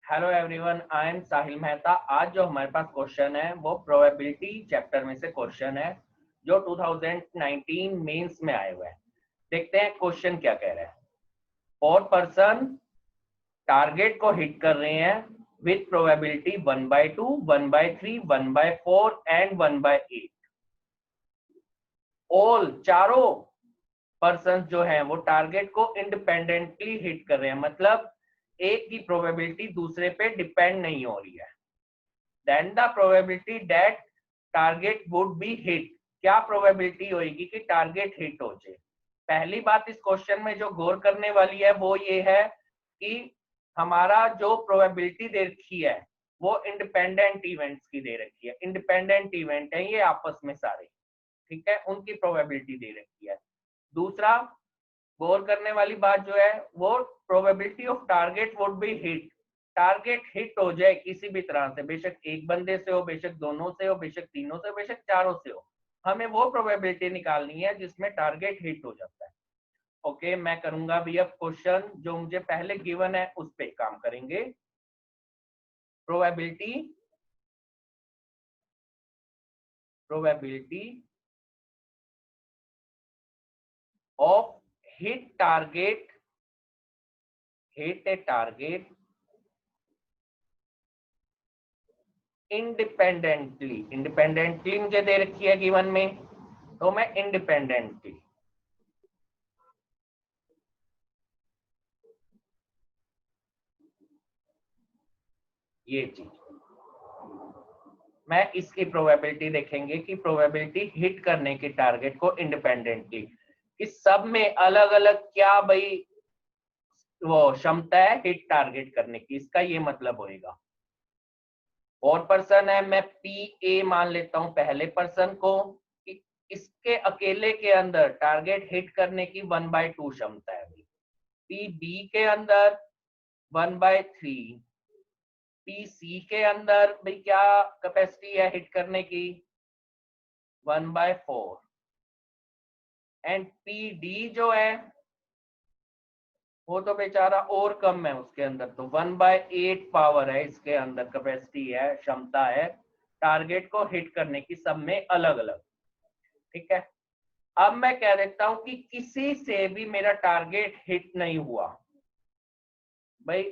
Hello everyone, I am साहिल मेहता। आज जो हमारे पास क्वेश्चन है वो प्रोबेबिलिटी चैप्टर में से क्वेश्चन है जो 2019 मेंस में आए हुए हैं। देखते हैं क्वेश्चन क्या कह रहा है। 4 पर्सन टारगेट को हिट कर रहे हैं विथ प्रोबेबिलिटी 1/2, 1/3, 1/4 एंड 1/8। ऑल चारों पर्सन जो हैं वो टारगेट को इंडिपेंडेंटली हिट कर रहे हैं, मतलब एक की प्रोबेबिलिटी दूसरे पे डिपेंड नहीं हो रही है। Then the probability that target would be hit, क्या प्रोबेबिलिटी होगी कि टारगेट हिट हो जाए। पहली बात इस क्वेश्चन में जो गौर करने वाली है वो ये है कि हमारा जो प्रोबेबिलिटी दे रखी है वो इंडिपेंडेंट इवेंट्स की दे रखी है। इंडिपेंडेंट इवेंट है ये आपस में सारे, ठीक है, उनकी प्रोबेबिलिटी दे रखी है। दूसरा गौर करने वाली बात जो है वो probability of target would be hit, target hit हो जाए किसी भी तरह से, बेशक एक बंदे से हो, बेशक दोनों से हो, बेशक तीनों से हो, बेशक चारों से हो, हमें वो प्रोबेबिलिटी निकालनी है जिसमें टारगेट हिट हो जाता है। ओके, मैं करूंगा भी अब क्वेश्चन जो मुझे पहले गिवन है उस पे काम करेंगे। Probability of hit A target independently मुझे दे रखी है गिवन में, तो मैं इंडिपेंडेंटली ये चीज मैं इसकी प्रोबेबिलिटी देखेंगे कि प्रोबेबिलिटी हिट करने के टारगेट को इंडिपेंडेंटली, इस सब में अलग अलग क्या भाई वो क्षमता है हिट टारगेट करने की, इसका ये मतलब होएगा। और पर्सन है, मैं पी ए मान लेता हूं पहले पर्सन को, कि इसके अकेले के अंदर टारगेट हिट करने की 1/2 क्षमता है। पी बी के अंदर 1/3, पी सी के अंदर भाई क्या कैपेसिटी है हिट करने की 1/4, एंड पी डी जो है वो तो बेचारा और कम है, उसके अंदर तो 1/8 पावर है, इसके अंदर कैपेसिटी है, क्षमता है टारगेट को हिट करने की, सब में अलग अलग। ठीक है, अब मैं कह देता हूं कि किसी से भी मेरा टारगेट हिट नहीं हुआ। भाई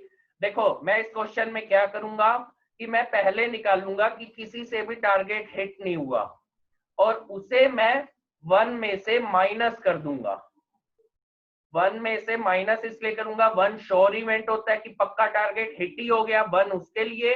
देखो, मैं इस क्वेश्चन में क्या करूंगा कि मैं पहले निकालूंगा कि किसी से भी टारगेट हिट नहीं हुआ और उसे मैं 1 में से माइनस कर दूंगा। 1 में से माइनस इसलिए करूंगा, 1 श्योर इवेंट होता है कि पक्का टारगेट हिट ही हो गया 1 उसके लिए,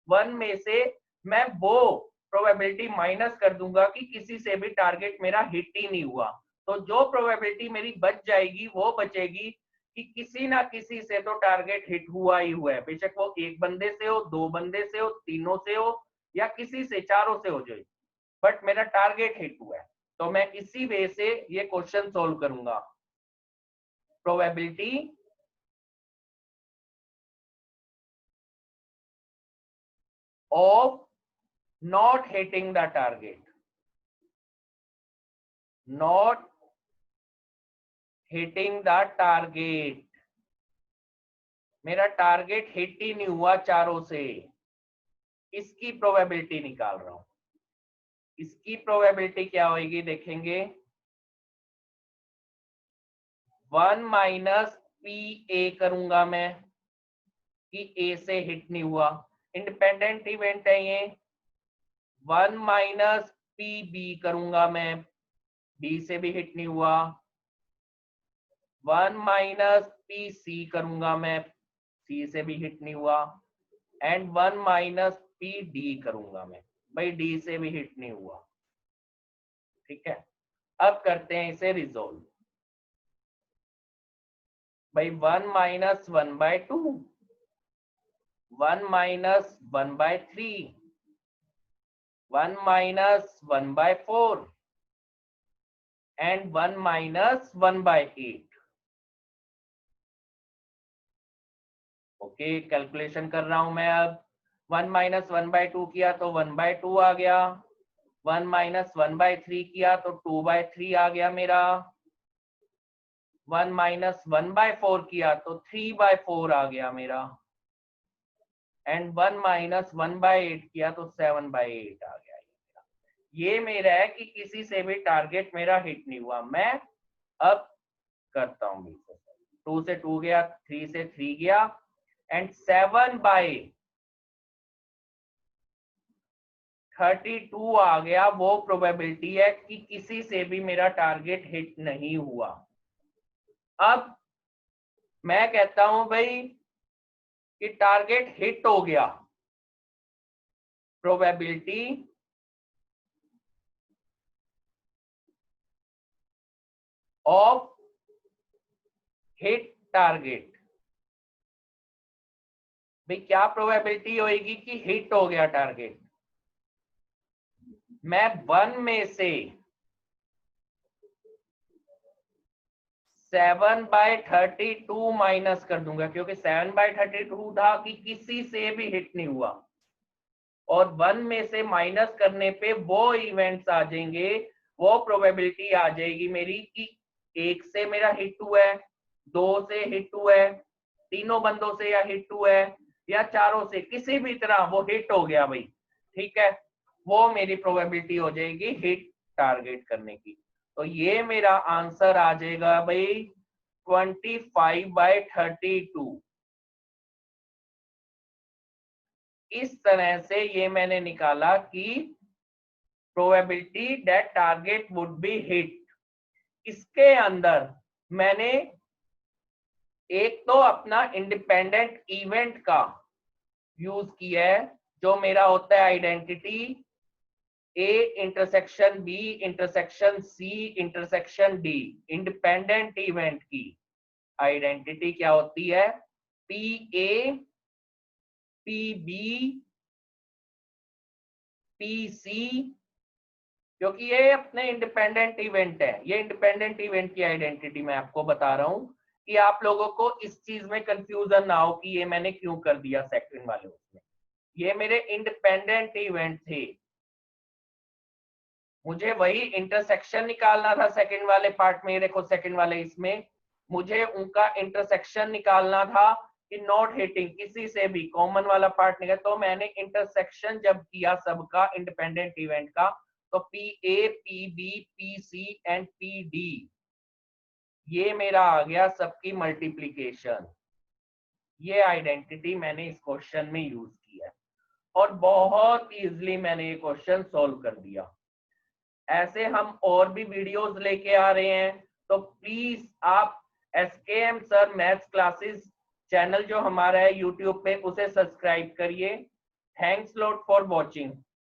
1 में से मैं वो प्रोबेबिलिटी माइनस कर दूंगा कि किसी से भी टारगेट मेरा हिट ही नहीं हुआ। तो जो प्रोबेबिलिटी मेरी बच जाएगी वो बचेगी कि किसी ना किसी से तो टारगेट हिट हुआ ही हुआ है, बेशक वो एक बंदे से हो, दो बंदे से हो, तीनों से हो या किसी से चारों से हो जाए, बट मेरा टारगेट हिट हुआ है। तो मैं इसी वे से ये क्वेश्चन सोल्व करूंगा। Probability of not hitting the target, not hitting the target, मेरा टारगेट हिट ही नहीं हुआ चारों से, इसकी प्रोबेबिलिटी निकाल रहा हूं। इसकी प्रोबेबिलिटी क्या होगी देखेंगे, 1 माइनस पी ए करूंगा मैं कि ए से हिट नहीं हुआ, इंडिपेंडेंट इवेंट है ये। 1 माइनस पी बी करूंगा मैं, बी से भी हिट नहीं हुआ। 1 माइनस पी सी करूंगा मैं, सी से भी हिट नहीं हुआ। एंड 1 माइनस पी डी करूंगा मैं, भाई डी से भी हिट नहीं हुआ। ठीक है, अब करते हैं इसे रिजोल्व। भाई 1 minus 1/2, 1 minus 1/3, 1 minus 1/4 and 1 minus 1/8। Okay, calculation कर रहा हूं मैं अब। 1 माइनस 1/2 किया तो 1/2 आ गया, 1 माइनस 1/3 किया तो 2/3 आ गया मेरा, 1 माइनस 1/4 किया तो 3/4 आ गया मेरा। एंड 1 माइनस 1/8 किया तो 7/8 आ गया। ये मेरा है कि किसी से भी टारगेट मेरा हिट नहीं हुआ। मैं अब करता हूं 2 से 2 गया, 3 से 3 गया एंड 7/32 आ गया। वो प्रोबेबिलिटी है कि किसी से भी मेरा टारगेट हिट नहीं हुआ। अब मैं कहता हूं भाई कि टारगेट हिट हो गया, प्रोबेबिलिटी ऑफ हिट टारगेट। भाई क्या प्रोबेबिलिटी होगी कि हिट हो गया टारगेट? मैं 1 में से 7/32 माइनस कर दूंगा, क्योंकि 7/32 था कि किसी से भी हिट नहीं हुआ, और 1 में से माइनस करने पे वो इवेंट्स आ जाएंगे, वो प्रोबेबिलिटी आ जाएगी मेरी कि 1 से मेरा हिट हुआ है, 2 से हिट हुआ है, तीनों बंदों से या हिट हुआ है, या चारों से, किसी भी तरह वो हिट हो गया भाई। ठीक है, वो मेरी प्रोबेबिलिटी हो जाएगी हिट टारगेट करने की। तो ये मेरा आंसर आ जाएगा भाई 25/32। इस तरह से ये मैंने निकाला कि probability that target would be hit. इसके अंदर मैंने एक तो अपना इंडिपेंडेंट इवेंट का यूज किया है, जो मेरा होता है identity A intersection B intersection C intersection D। Independent event की आइडेंटिटी क्या होती है? PA PB PC, क्योंकि ये अपने इंडिपेंडेंट इवेंट है। ये इंडिपेंडेंट इवेंट की आइडेंटिटी मैं आपको बता रहा हूं कि आप लोगों को इस चीज में कंफ्यूजन ना हो कि ये मैंने क्यों कर दिया सेकंड वाले उसमें। ये मेरे इंडिपेंडेंट इवेंट थे, मुझे वही इंटरसेक्शन निकालना था सेकंड वाले पार्ट में। देखो सेकंड वाले इसमें मुझे उनका इंटरसेक्शन निकालना था कि नॉट हिटिंग, किसी से भी कॉमन वाला पार्ट निकला। तो मैंने इंटरसेक्शन जब किया सबका इंडिपेंडेंट इवेंट का, तो PA PB PC and PD, ये मेरा आ गया सबकी मल्टीप्लीकेशन। ये आइडेंटिटी मैंने इस क्वेश्चन में यूज किया और बहुत इजीली मैंने ये क्वेश्चन सॉल्व कर दिया। ऐसे हम और भी वीडियोस लेके आ रहे हैं, तो प्लीज आप SKM sir maths classes channel जो हमारा है यूट्यूब पे, उसे सब्सक्राइब करिए। Thanks lot for watching.